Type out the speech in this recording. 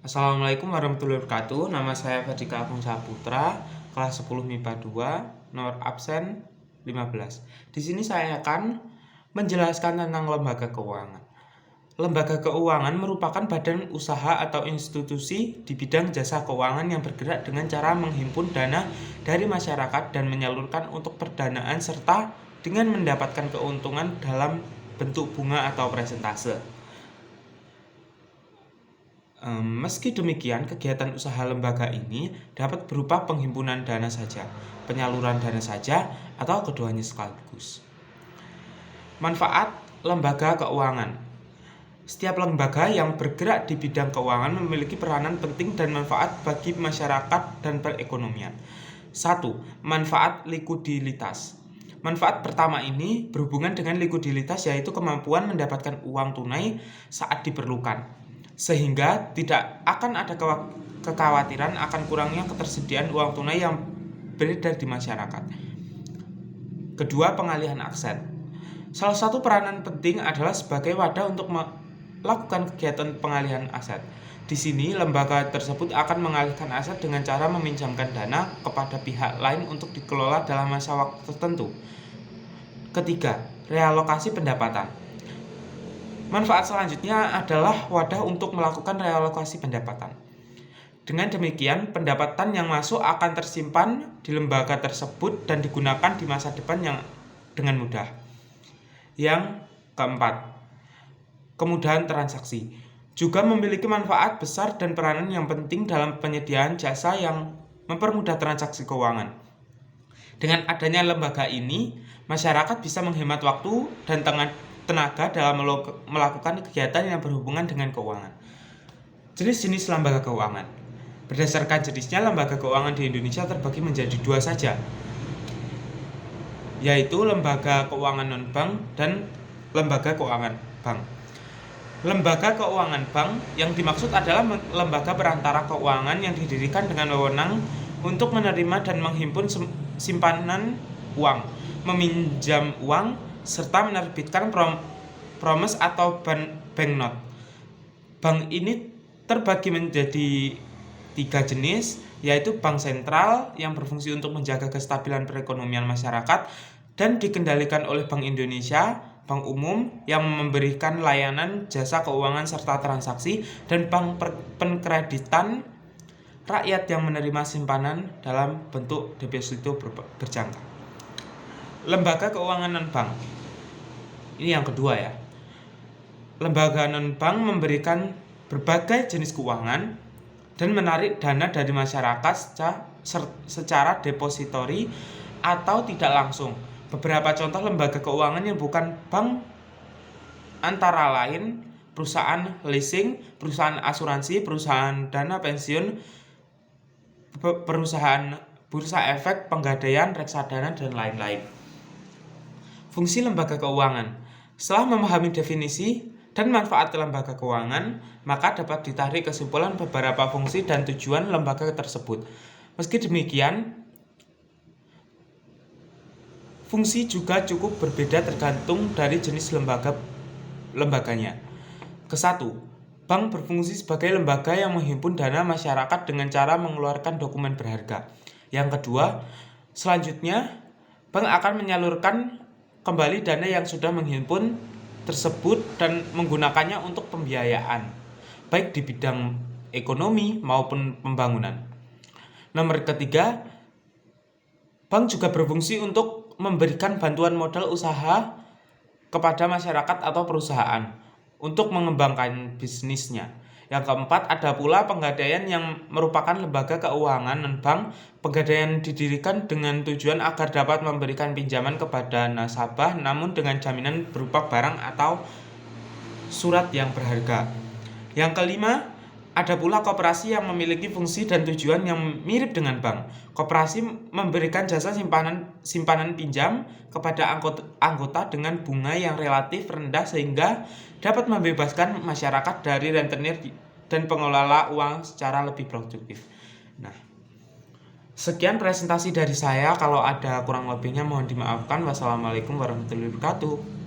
Assalamualaikum warahmatullahi wabarakatuh. Nama saya Fadika Agung Saputra, kelas 10 MIPA 2, nomor absen 15. Di sini saya akan menjelaskan tentang lembaga keuangan. Lembaga keuangan merupakan badan usaha atau institusi di bidang jasa keuangan yang bergerak dengan cara menghimpun dana dari masyarakat dan menyalurkan untuk perdanaan serta dengan mendapatkan keuntungan dalam bentuk bunga atau persentase. Meski demikian, kegiatan usaha lembaga ini dapat berupa penghimpunan dana saja, penyaluran dana saja, atau keduanya sekaligus. Manfaat lembaga keuangan. Setiap lembaga yang bergerak di bidang keuangan memiliki peranan penting dan manfaat bagi masyarakat dan perekonomian. 1. Manfaat likuiditas. Manfaat pertama ini berhubungan dengan likuiditas, yaitu kemampuan mendapatkan uang tunai saat diperlukan, sehingga tidak akan ada kekhawatiran akan kurangnya ketersediaan uang tunai yang beredar di masyarakat. Kedua, pengalihan aset. Salah satu peranan penting adalah sebagai wadah untuk melakukan kegiatan pengalihan aset. Di sini, lembaga tersebut akan mengalihkan aset dengan cara meminjamkan dana kepada pihak lain untuk dikelola dalam masa waktu tertentu. Ketiga, realokasi pendapatan. Manfaat selanjutnya adalah wadah untuk melakukan realokasi pendapatan. Dengan demikian, pendapatan yang masuk akan tersimpan di lembaga tersebut dan digunakan di masa depan dengan mudah. Yang keempat, kemudahan transaksi. Juga memiliki manfaat besar dan peranan yang penting dalam penyediaan jasa yang mempermudah transaksi keuangan. Dengan adanya lembaga ini, masyarakat bisa menghemat waktu dan tenaga dalam melakukan kegiatan yang berhubungan dengan keuangan. Jenis-jenis lembaga keuangan. Berdasarkan jenisnya, lembaga keuangan di Indonesia terbagi menjadi dua saja, yaitu lembaga keuangan non-bank dan lembaga keuangan bank. Lembaga keuangan bank yang dimaksud adalah lembaga perantara keuangan yang didirikan dengan wewenang untuk menerima dan menghimpun simpanan uang, meminjam uang, serta menerbitkan promise atau banknote. Bank ini terbagi menjadi 3 jenis, yaitu bank sentral yang berfungsi untuk menjaga kestabilan perekonomian masyarakat dan dikendalikan oleh Bank Indonesia, bank umum yang memberikan layanan jasa keuangan serta transaksi, dan bank penkreditan rakyat yang menerima simpanan dalam bentuk deposito berjangka. Lembaga keuangan non-bank. Ini yang kedua ya. Lembaga non-bank memberikan berbagai jenis keuangan dan menarik dana dari masyarakat secara depositori atau tidak langsung. Beberapa contoh lembaga keuangan yang bukan bank antara lain perusahaan leasing, perusahaan asuransi, perusahaan dana pensiun, perusahaan bursa efek, penggadaian, reksadana, dan lain-lain. Fungsi lembaga keuangan. Setelah memahami definisi dan manfaat lembaga keuangan, maka dapat ditarik kesimpulan beberapa fungsi dan tujuan lembaga tersebut. Meski demikian, fungsi juga cukup berbeda tergantung dari jenis lembaganya. Kesatu, bank berfungsi sebagai lembaga yang menghimpun dana masyarakat dengan cara mengeluarkan dokumen berharga. Yang kedua, selanjutnya, bank akan menyalurkan kembali dana yang sudah menghimpun tersebut dan menggunakannya untuk pembiayaan, baik di bidang ekonomi maupun pembangunan. Nomor ketiga, bank juga berfungsi untuk memberikan bantuan modal usaha kepada masyarakat atau perusahaan untuk mengembangkan bisnisnya. Yang keempat, ada pula penggadaian yang merupakan lembaga keuangan non-bank. Penggadaian didirikan dengan tujuan agar dapat memberikan pinjaman kepada nasabah namun dengan jaminan berupa barang atau surat yang berharga. Yang kelima, ada pula koperasi yang memiliki fungsi dan tujuan yang mirip dengan bank. Koperasi memberikan jasa simpanan pinjam kepada anggota dengan bunga yang relatif rendah sehingga dapat membebaskan masyarakat dari rentenir dan pengelola uang secara lebih produktif. Nah, sekian presentasi dari saya. Kalau ada kurang lebihnya mohon dimaafkan. Wassalamualaikum warahmatullahi wabarakatuh.